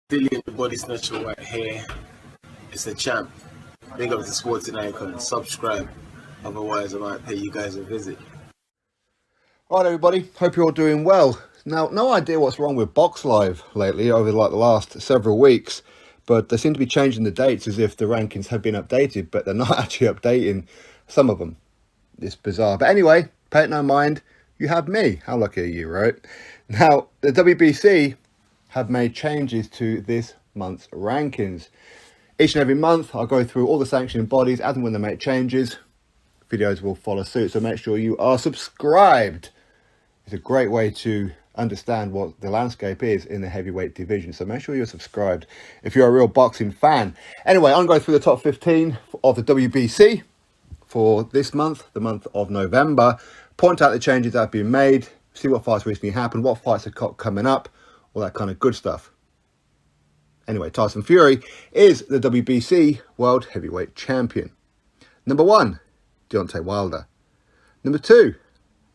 Dillian the Body Snatcher right here. It's a champ. Big up to Sporting Icon. Subscribe. Otherwise, I might pay you guys a visit. Alright everybody, hope you're all doing well. Now, no idea what's wrong with Box Live lately over the last several weeks, but they seem to be changing the dates as if the rankings have been updated, but they're not actually updating some of them. It's bizarre. But anyway, pay it no mind, you have me. How lucky are you, right? Now, the WBC have made changes to this month's rankings. Each and every month, I'll go through all the sanctioning bodies as and when they make changes. Videos will follow suit, so make sure you are subscribed. It's a great way to understand what the landscape is in the heavyweight division, so make sure you're subscribed if you're a real boxing fan. Anyway, I'm going through the top 15 of the WBC for this month, the month of November. Point out the changes that have been made, see what fights recently happened, what fights are coming up, all that kind of good stuff. Anyway, Tyson Fury is the WBC World Heavyweight Champion. Number 1, Deontay Wilder. Number 2,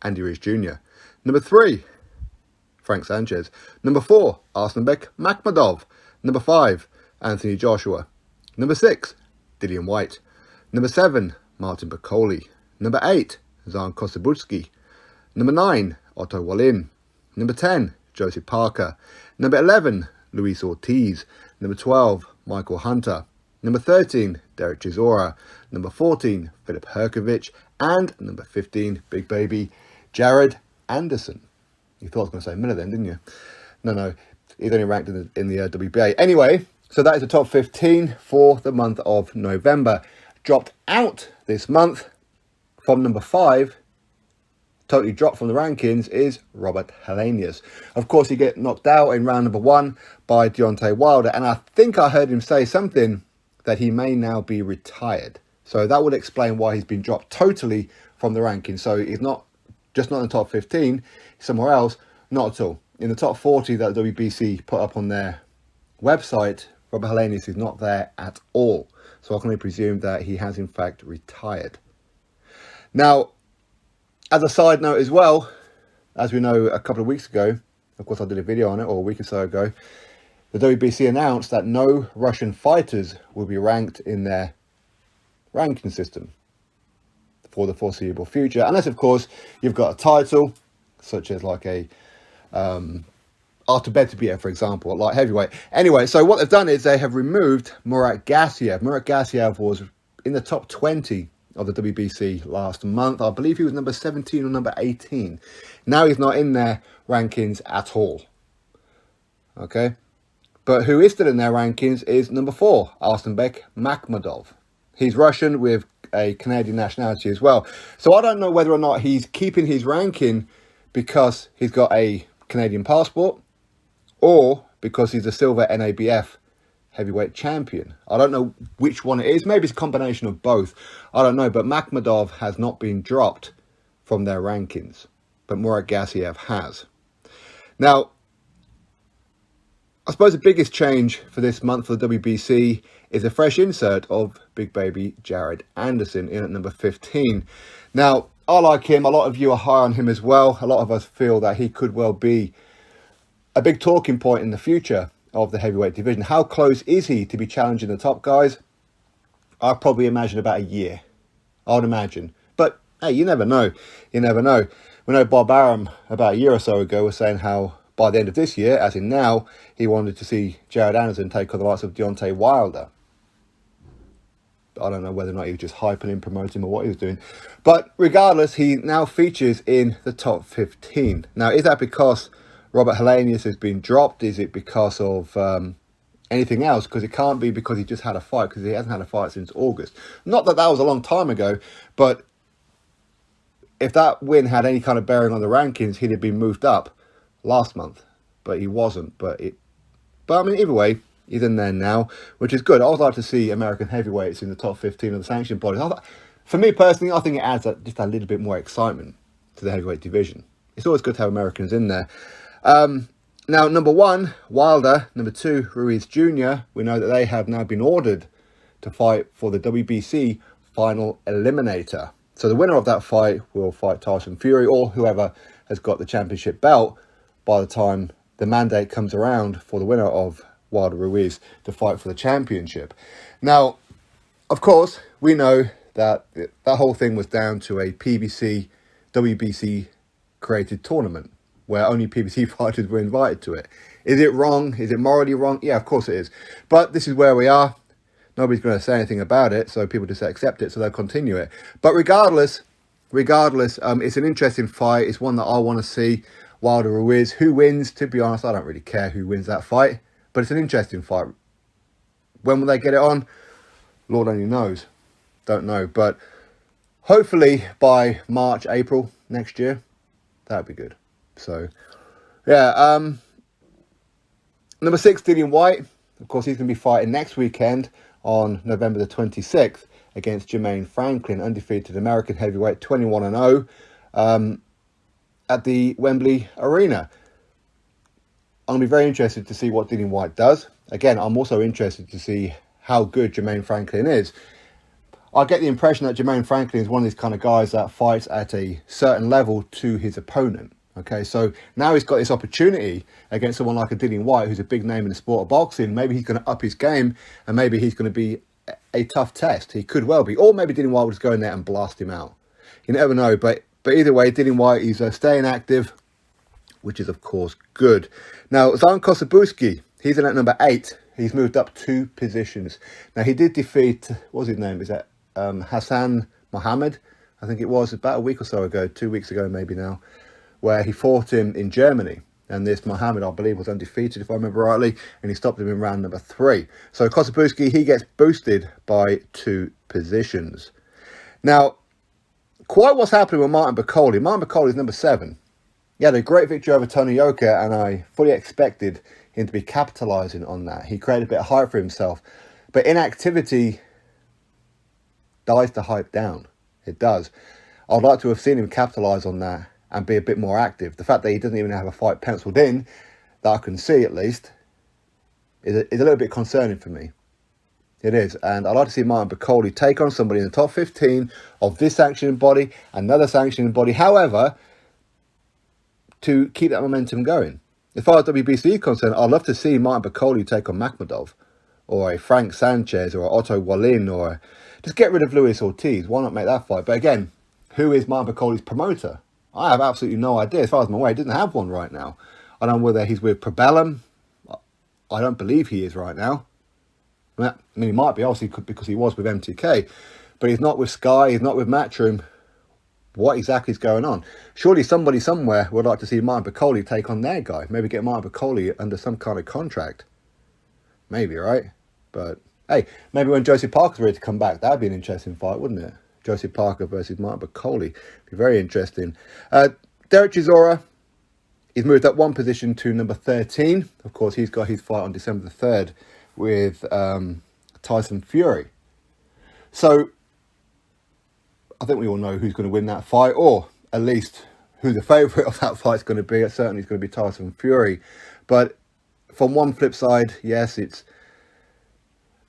Andy Ruiz Jr. Number 3, Frank Sanchez. Number 4, Arslanbek Makhmudov. Number 5, Anthony Joshua. Number 6, Dillian Whyte. Number 7, Martin Bakole. Number 8, Zhan Kosabutsky. Number 9, Otto Wallin. Number 10, Joseph Parker. Number 11, Luis Ortiz. Number 12, Michael Hunter. Number 13, Derek Chisora. Number 14, Filip Hrgovic. And number 15, Big Baby, Jared Anderson. You thought I was going to say Miller then, didn't you? No, he's only ranked in the WBA. Anyway, so that is the top 15 for the month of November. Dropped out this month from number 5, totally dropped from the rankings, is Robert Helenius. Of course, he get knocked out in round number 1 by Deontay Wilder, and I think I heard him say something that he may now be retired. So that would explain why he's been dropped totally from the rankings. So he's not in the top 15, somewhere else, not at all. In the top 40 that WBC put up on their website, Robert Helenius is not there at all. So I can only presume that he has in fact retired. Now, as a side note as well, as we know a couple of weeks ago, of course I did a video on it, or a week or so ago, the WBC announced that no Russian fighters will be ranked in their ranking system for the foreseeable future, unless of course you've got a title, such as like a Artebetubiev, for example, like heavyweight. Anyway, so what they've done is they have removed Murat Gassiev. Murat Gassiev was in the top 20 of the WBC last month. I believe he was number 17 or number 18. Now he's not in their rankings at all. Okay? But who is still in their rankings is number 4, Arslanbek Makhmudov. He's Russian with a Canadian nationality as well. So I don't know whether or not he's keeping his ranking because he's got a Canadian passport or because he's a silver NABF heavyweight champion. I don't know which one it is. Maybe it's a combination of both. I don't know. But Makhmudov has not been dropped from their rankings. But Murat Gassiev has. Now, I suppose the biggest change for this month for the WBC is a fresh insert of Big Baby Jared Anderson in at number 15. Now, I like him. A lot of you are high on him as well. A lot of us feel that he could well be a big talking point in the future of the heavyweight division. How close is he to be challenging the top guys? I probably imagine about a year. I would imagine. But, hey, you never know. You never know. We know Bob Arum about a year or so ago was saying how by the end of this year, as in now, he wanted to see Jared Anderson take on the likes of Deontay Wilder. I don't know whether or not he was just hyping him, promoting him, or what he was doing. But regardless, he now features in the top 15. Now, is that because Robert Helenius has been dropped? Is it because of anything else? Because it can't be because he just had a fight, because he hasn't had a fight since August. Not that that was a long time ago, but if that win had any kind of bearing on the rankings, he'd have been moved up last month. But he wasn't. But I mean, either way, he's in there now, which is good. I would like to see American heavyweights in the top 15 of the sanctioned bodies. For me personally, I think it adds just a little bit more excitement to the heavyweight division. It's always good to have Americans in there. Now, number 1, Wilder. Number 2, Ruiz Jr. We know that they have now been ordered to fight for the WBC final eliminator. So the winner of that fight will fight Tyson Fury or whoever has got the championship belt by the time the mandate comes around for the winner of Wilder Ruiz to fight for the championship. Now, of course, we know that that whole thing was down to a PBC, WBC created tournament where only PBC fighters were invited to it. Is it wrong? Is it morally wrong? Yeah, of course it is. But this is where we are. Nobody's going to say anything about it, so people just accept it, so they'll continue it. But regardless, it's an interesting fight. It's one that I want to see. Wilder Ruiz. Who wins? To be honest, I don't really care who wins that fight. But it's an interesting fight. When will they get it on? Lord only knows. Don't know. But hopefully by March, April next year, that would be good. So, yeah. Number 6, Dillian Whyte. Of course, he's going to be fighting next weekend on November the 26th against Jermaine Franklin, undefeated American heavyweight, 21-0, at the Wembley Arena. I'm going to be very interested to see what Dillian Whyte does. Again, I'm also interested to see how good Jermaine Franklin is. I get the impression that Jermaine Franklin is one of these kind of guys that fights at a certain level to his opponent. Okay, so now he's got this opportunity against someone like a Dillian Whyte, who's a big name in the sport of boxing. Maybe he's going to up his game, and maybe he's going to be a tough test. He could well be. Or maybe Dillian Whyte will just go in there and blast him out. You never know. But either way, Dillian Whyte is staying active, which is, of course, good. Now, Zan Kosabuski, he's in at number 8. He's moved up 2 positions. Now, he did defeat, what's his name? Is that Hassan Mohammed? I think it was about a week or so ago, 2 weeks ago maybe now, where he fought him in Germany. And this Mohammed, I believe, was undefeated, if I remember rightly, and he stopped him in round number 3. So Kosabuski, he gets boosted by 2 positions. Now, quite what's happening with Martin Bakole. Martin Bakole is number 7. He had a great victory over Tony Yoka, and I fully expected him to be capitalising on that. He created a bit of hype for himself. But inactivity dies the hype down. It does. I'd like to have seen him capitalise on that and be a bit more active. The fact that he doesn't even have a fight penciled in, that I can see at least, is a little bit concerning for me. It is. And I'd like to see Martin Bakole take on somebody in the top 15 of this sanctioning body, another sanctioning body. However, to keep that momentum going. As far as WBC is concerned, I'd love to see Martin Bakole take on Makhmudov, or a Frank Sanchez, or Otto Wallin, or just get rid of Luis Ortiz. Why not make that fight? But again, who is Martin Bacole's promoter? I have absolutely no idea. As far as I'm aware, he doesn't have one right now. I don't know whether he's with Probellum. I don't believe he is right now. I mean, he might be, obviously, because he was with MTK. But he's not with Sky, he's not with Matchroom. What exactly is going on? Surely somebody somewhere would like to see Martin Bakole take on their guy. Maybe get Martin Bakole under some kind of contract. Maybe, right? But, hey, maybe when Josie Parker's ready to come back, that'd be an interesting fight, wouldn't it? Josie Parker versus Martin Bakole. Be very interesting. Derek Chisora, he's moved up 1 position to number 13. Of course, he's got his fight on December the 3rd with Tyson Fury. So, I think we all know who's going to win that fight, or at least who the favourite of that fight's going to be. Certainly it's going to be Tyson Fury. But from one flip side, yes, it's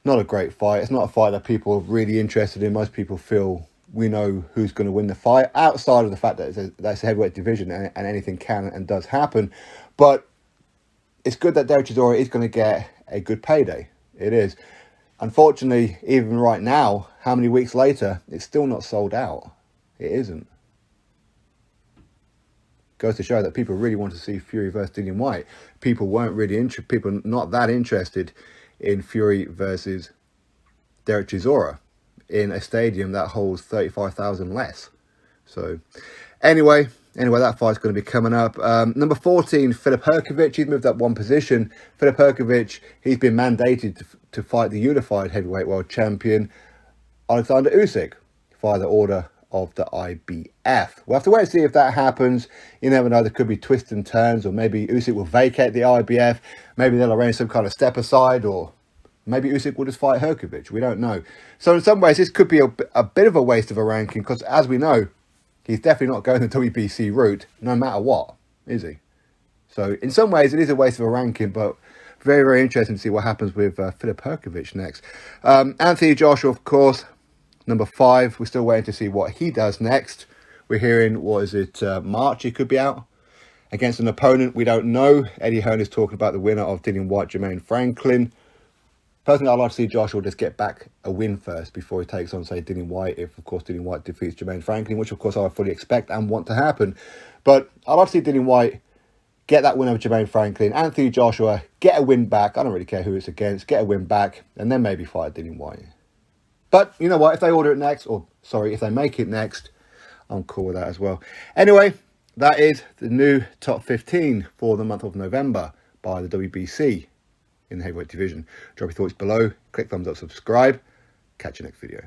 not a great fight. It's not a fight that people are really interested in. Most people feel we know who's going to win the fight, outside of the fact that that's a heavyweight division and anything can and does happen. But it's good that Derek Chisora is going to get a good payday. It is. Unfortunately, even right now, how many weeks later, it's still not sold out. It isn't. Goes to show that people really want to see Fury versus Dillian Whyte. People weren't really interested. People not that interested in Fury versus Derek Chisora in a stadium that holds 35,000 less. So, anyway, that fight's going to be coming up. Number 14, Filip Hrgović. He's moved up 1 position. Filip Hrgović, he's been mandated to fight the unified heavyweight world champion, Alexander Usyk, via the order of the IBF. We'll have to wait and see if that happens. You never know, there could be twists and turns, or maybe Usyk will vacate the IBF. Maybe they'll arrange some kind of step aside, or maybe Usyk will just fight Hrgović. We don't know. So in some ways, this could be a bit of a waste of a ranking, because as we know, he's definitely not going the WBC route, no matter what, is he? So in some ways, it is a waste of a ranking, but very, very interesting to see what happens with Filip Hrgović next. Anthony Joshua, of course, number 5. We're still waiting to see what he does next. We're hearing, March he could be out. against an opponent we don't know. Eddie Hearn is talking about the winner of Dillian Whyte, Jermaine Franklin. Personally, I'd like to see Joshua just get back a win first before he takes on, say, Dillian Whyte, if, of course, Dillian Whyte defeats Jermaine Franklin, which, of course, I fully expect and want to happen. But I'd like to see Dillian Whyte get that win over Jermaine Franklin. Anthony Joshua, get a win back. I don't really care who it's against. Get a win back, and then maybe fight Dillian Whyte. But, you know what, if they order it next, or, sorry, if they make it next, I'm cool with that as well. Anyway, that is the new top 15 for the month of November by the WBC. In the heavyweight division. Drop your thoughts below, click thumbs up, subscribe. Catch you next video.